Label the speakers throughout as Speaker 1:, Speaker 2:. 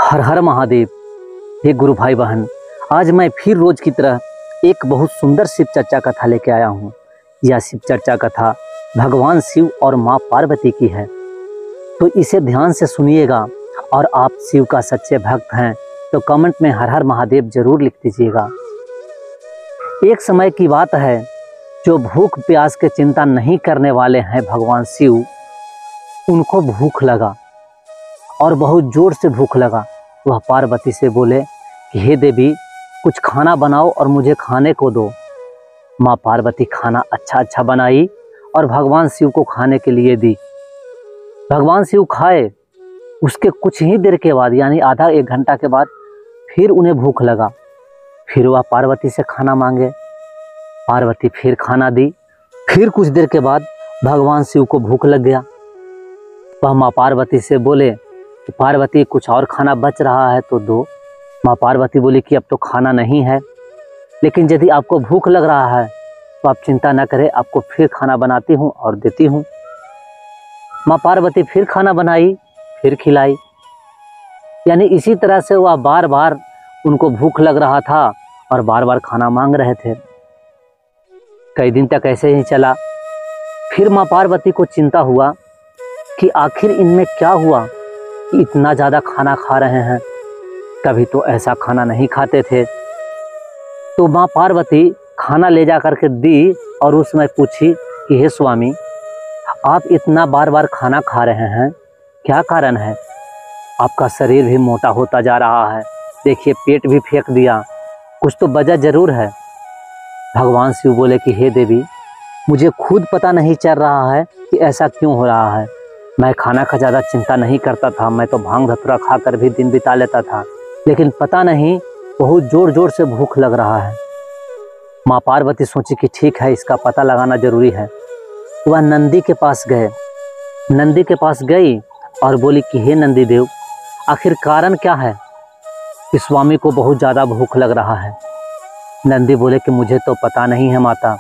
Speaker 1: हर हर महादेव। हे गुरु भाई बहन, आज मैं फिर रोज की तरह एक बहुत सुंदर शिव चर्चा कथा लेके आया हूँ। यह शिव चर्चा कथा भगवान शिव और माँ पार्वती की है, तो इसे ध्यान से सुनिएगा। और आप शिव का सच्चे भक्त हैं तो कमेंट में हर हर महादेव जरूर लिख दीजिएगा। एक समय की बात है, जो भूख प्यास के चिंता नहीं करने वाले हैं भगवान शिव, उनको भूख लगा और बहुत जोर से भूख लगा। वह पार्वती से बोले कि हे देवी, कुछ खाना बनाओ और मुझे खाने को दो। माँ पार्वती खाना अच्छा बनाई और भगवान शिव को खाने के लिए दी। भगवान शिव खाए। उसके कुछ ही देर के बाद, यानी आधा एक घंटा के बाद, फिर उन्हें भूख लगा। फिर वह पार्वती से खाना मांगे। पार्वती फिर खाना दी। फिर कुछ देर के बाद भगवान शिव को भूख लग गया। वह माँ पार्वती से बोले, पार्वती कुछ और खाना बच रहा है तो दो। माँ पार्वती बोली कि अब तो खाना नहीं है, लेकिन यदि आपको भूख लग रहा है तो आप चिंता न करें, आपको फिर खाना बनाती हूँ और देती हूँ। माँ पार्वती फिर खाना बनाई, फिर खिलाई। यानी इसी तरह से वह बार बार, उनको भूख लग रहा था और बार बार खाना मांग रहे थे। कई दिन तक ऐसे ही चला। फिर माँ पार्वती को चिंता हुआ कि आखिर इनमें क्या हुआ कि इतना ज़्यादा खाना खा रहे हैं। कभी तो ऐसा खाना नहीं खाते थे। तो माँ पार्वती खाना ले जा करके दी और उसमें पूछी कि हे स्वामी, आप इतना बार बार खाना खा रहे हैं, क्या कारण है? आपका शरीर भी मोटा होता जा रहा है, देखिए पेट भी फेंक दिया, कुछ तो वजह जरूर है। भगवान शिव बोले कि हे देवी, मुझे खुद पता नहीं चल रहा है कि ऐसा क्यों हो रहा है। मैं खाना का ज़्यादा चिंता नहीं करता था, मैं तो भांग धतूरा खा कर भी दिन बिता लेता था, लेकिन पता नहीं बहुत ज़ोर ज़ोर से भूख लग रहा है। माँ पार्वती सोची कि ठीक है, इसका पता लगाना जरूरी है। वह नंदी के पास गए। नंदी के पास गई और बोली कि हे नंदी देव, आखिर कारण क्या है कि स्वामी को बहुत ज़्यादा भूख लग रहा है? नंदी बोले कि मुझे तो पता नहीं है माता,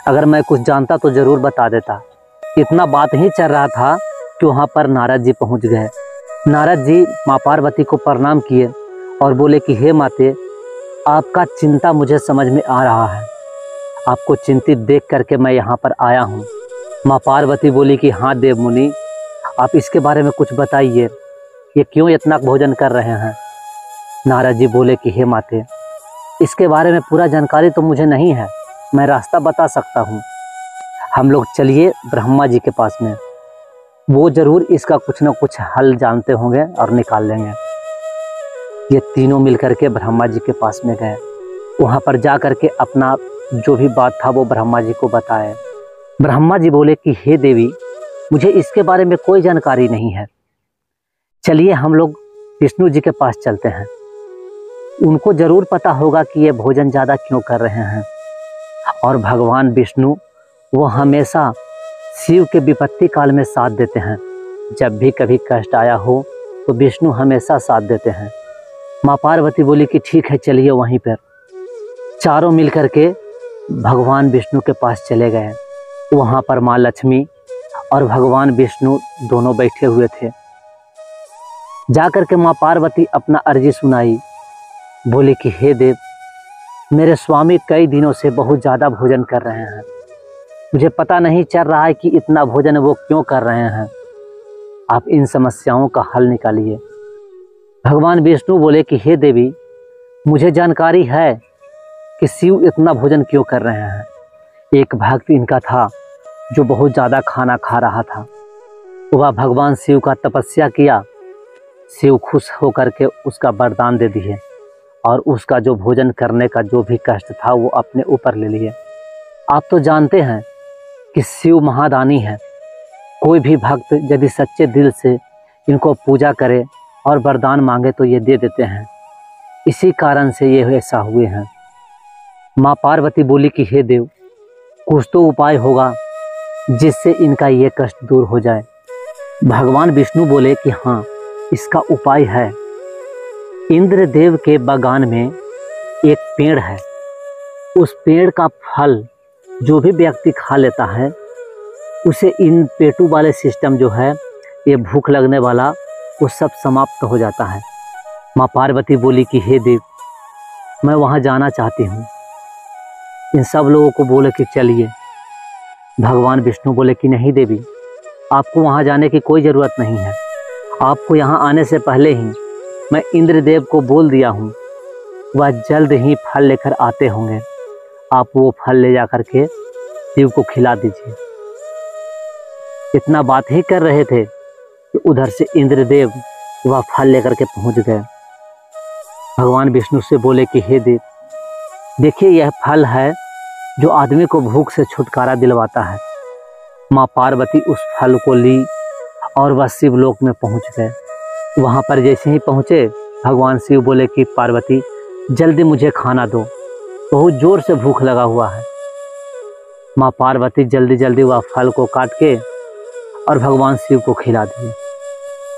Speaker 1: अगर मैं कुछ जानता तो ज़रूर बता देता। इतना बात ही चल रहा था कि वहाँ पर नारद जी पहुँच गए। नारद जी माँ पार्वती को प्रणाम किए और बोले कि हे माते, आपका चिंता मुझे समझ में आ रहा है, आपको चिंतित देख करके मैं यहाँ पर आया हूँ। माँ पार्वती बोली कि हाँ देव मुनि, आप इसके बारे में कुछ बताइए, ये क्यों इतना भोजन कर रहे हैं? नारद जी बोले कि हे माते, इसके बारे में पूरा जानकारी तो मुझे नहीं है, मैं रास्ता बता सकता हूँ। हम लोग चलिए ब्रह्मा जी के पास में, वो ज़रूर इसका कुछ न कुछ हल जानते होंगे और निकाल लेंगे। ये तीनों मिलकर के ब्रह्मा जी के पास में गए। वहाँ पर जा कर के अपना जो भी बात था वो ब्रह्मा जी को बताए। ब्रह्मा जी बोले कि हे देवी, मुझे इसके बारे में कोई जानकारी नहीं है, चलिए हम लोग विष्णु जी के पास चलते हैं, उनको ज़रूर पता होगा कि ये भोजन ज़्यादा क्यों कर रहे हैं। और भगवान विष्णु वो हमेशा शिव के विपत्ति काल में साथ देते हैं। जब भी कभी कष्ट आया हो तो विष्णु हमेशा साथ देते हैं। माँ पार्वती बोली कि ठीक है, चलिए वहीं पर। चारों मिलकर के भगवान विष्णु के पास चले गए। वहाँ पर माँ लक्ष्मी और भगवान विष्णु दोनों बैठे हुए थे। जाकर के माँ पार्वती अपना अर्जी सुनाई। बोले कि हे देव, मेरे स्वामी कई दिनों से बहुत ज़्यादा भोजन कर रहे हैं, मुझे पता नहीं चल रहा है कि इतना भोजन वो क्यों कर रहे हैं, आप इन समस्याओं का हल निकालिए। भगवान विष्णु बोले कि हे देवी, मुझे जानकारी है कि शिव इतना भोजन क्यों कर रहे हैं। एक भक्त इनका था जो बहुत ज़्यादा खाना खा रहा था। वह भगवान शिव का तपस्या किया, शिव खुश होकर के उसका वरदान दे दिए और उसका जो भोजन करने का जो भी कष्ट था वो अपने ऊपर ले लिए। आप तो जानते हैं कि शिव महादानी है। कोई भी भक्त यदि सच्चे दिल से इनको पूजा करे और वरदान मांगे तो ये दे देते हैं। इसी कारण से ये ऐसा हुए हैं। माँ पार्वती बोली कि हे देव, कुछ तो उपाय होगा जिससे इनका ये कष्ट दूर हो जाए। भगवान विष्णु बोले कि हाँ, इसका उपाय है। इंद्रदेव के बागान में एक पेड़ है, उस पेड़ का फल जो भी व्यक्ति खा लेता है उसे इन पेटू वाले सिस्टम जो है, ये भूख लगने वाला, वो सब समाप्त हो जाता है। माँ पार्वती बोली कि हे देव, मैं वहाँ जाना चाहती हूँ। इन सब लोगों को बोले कि चलिए। भगवान विष्णु बोले कि नहीं देवी, आपको वहाँ जाने की कोई ज़रूरत नहीं है। आपको यहाँ आने से पहले ही मैं इंद्रदेव को बोल दिया हूँ, वह जल्द ही फल लेकर आते होंगे। आप वो फल ले जा कर के शिव को खिला दीजिए। इतना बात ही कर रहे थे कि उधर से इंद्रदेव वह फल लेकर के पहुँच गए। भगवान विष्णु से बोले कि हे देव, देखिए यह फल है जो आदमी को भूख से छुटकारा दिलवाता है। माँ पार्वती उस फल को ली और वह शिवलोक में पहुँच गए। वहाँ पर जैसे ही पहुँचे, भगवान शिव बोले कि पार्वती जल्दी मुझे खाना दो, बहुत ज़ोर से भूख लगा हुआ है। माँ पार्वती जल्दी जल्दी वह फल को काट के और भगवान शिव को खिला दिए।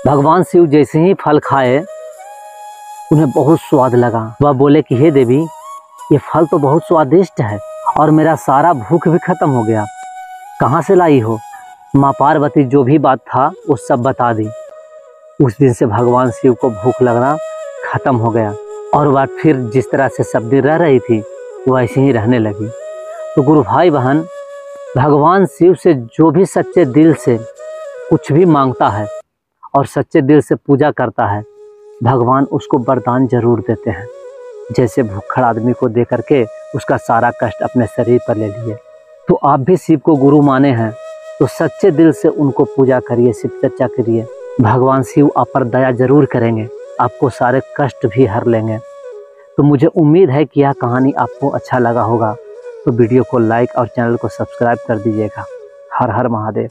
Speaker 1: भगवान शिव जैसे ही फल खाए, उन्हें बहुत स्वाद लगा। वह बोले कि हे देवी, ये फल तो बहुत स्वादिष्ट है और मेरा सारा भूख भी खत्म हो गया। कहाँ से लाई हो? माँ पार्वती जो भी बात था वो सब बता दी। उस दिन से भगवान शिव को भूख लगना खत्म हो गया और वह फिर जिस तरह से सब दिन रह रही थी वैसे ही रहने लगी। तो गुरु भाई बहन, भगवान शिव से जो भी सच्चे दिल से कुछ भी मांगता है और सच्चे दिल से पूजा करता है, भगवान उसको वरदान जरूर देते हैं। जैसे भूखड़ आदमी को दे करके उसका सारा कष्ट अपने शरीर पर ले लिए। तो आप भी शिव को गुरु माने हैं तो सच्चे दिल से उनको पूजा करिए, शिव चर्चा करिए। भगवान शिव आप पर दया जरूर करेंगे, आपको सारे कष्ट भी हर लेंगे। तो मुझे उम्मीद है कि यह कहानी आपको अच्छा लगा होगा। तो वीडियो को लाइक और चैनल को सब्सक्राइब कर दीजिएगा। हर हर महादेव।